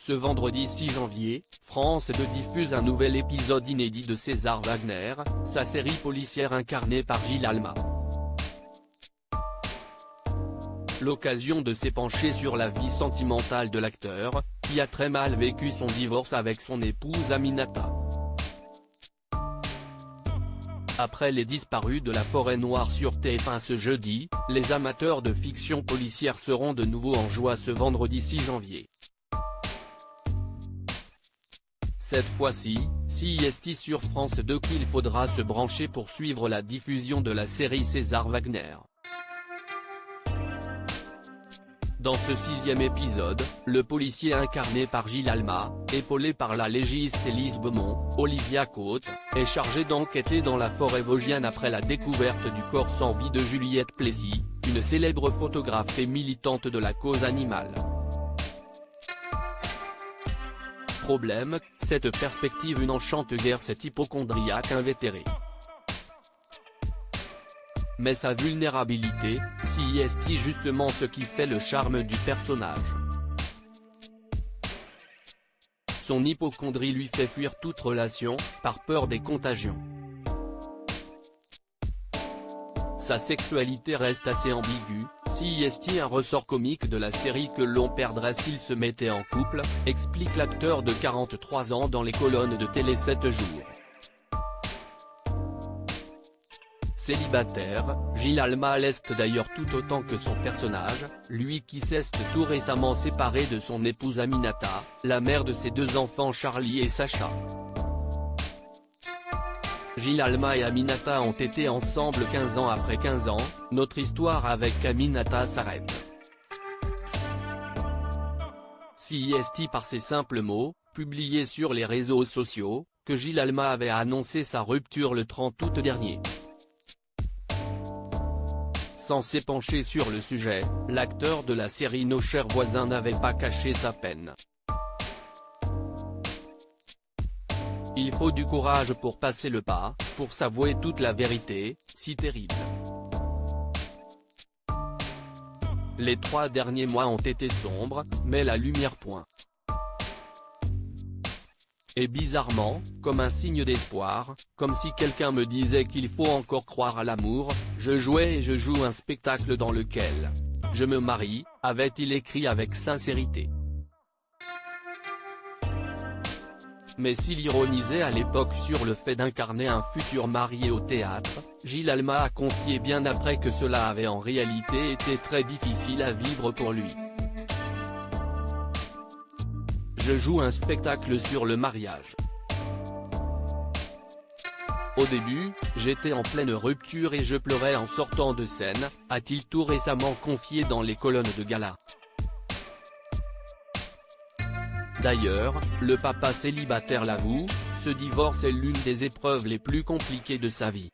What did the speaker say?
Ce vendredi 6 janvier, France 2 diffuse un nouvel épisode inédit de César Wagner, sa série policière incarnée par Gilles Alma. L'occasion de s'épancher sur la vie sentimentale de l'acteur, qui a très mal vécu son divorce avec son épouse Aminata. Après Les Disparus de la Forêt Noire sur TF1 ce jeudi, les amateurs de fiction policière seront de nouveau en joie ce vendredi 6 janvier. Cette fois-ci, CIST sur France 2 qu'il faudra se brancher pour suivre la diffusion de la série César Wagner. Dans ce 6e épisode, le policier incarné par Gilles Alma, épaulé par la légiste Élise Beaumont, Olivia Cote, est chargé d'enquêter dans la forêt vosgienne après la découverte du corps sans vie de Juliette Plessis, une célèbre photographe et militante de la cause animale. Problème, cette perspective n'enchante guère cet hypocondriaque invétéré. Mais sa vulnérabilité, CIST justement ce qui fait le charme du personnage. Son hypocondrie lui fait fuir toute relation, par peur des contagions. Sa sexualité reste assez ambiguë, CIST un ressort comique de la série que l'on perdrait s'il se mettait en couple, explique l'acteur de 43 ans dans les colonnes de Télé 7 jours. Célibataire, Gilles Alma l'est d'ailleurs tout autant que son personnage, lui qui s'est tout récemment séparé de son épouse Aminata, la mère de ses deux enfants Charlie et Sacha. Gilles Alma et Aminata ont été ensemble 15 ans après 15 ans, notre histoire avec Aminata s'arrête. CIST par ces simples mots, publiés sur les réseaux sociaux, que Gilles Alma avait annoncé sa rupture le 30 août dernier. Sans s'épancher sur le sujet, l'acteur de la série Nos chers voisins n'avait pas caché sa peine. Il faut du courage pour passer le pas, pour s'avouer toute la vérité, si terrible. Les 3 derniers mois ont été sombres, mais la lumière point. Et bizarrement, comme un signe d'espoir, comme si quelqu'un me disait qu'il faut encore croire à l'amour, je jouais et je joue un spectacle dans lequel je me marie, avait-il écrit avec sincérité. Mais s'il ironisait à l'époque sur le fait d'incarner un futur marié au théâtre, Gilles Alma a confié bien après que cela avait en réalité été très difficile à vivre pour lui. Je joue un spectacle sur le mariage. Au début, j'étais en pleine rupture et je pleurais en sortant de scène, a-t-il tout récemment confié dans les colonnes de Gala. D'ailleurs, le papa célibataire l'avoue, ce divorce est l'une des épreuves les plus compliquées de sa vie.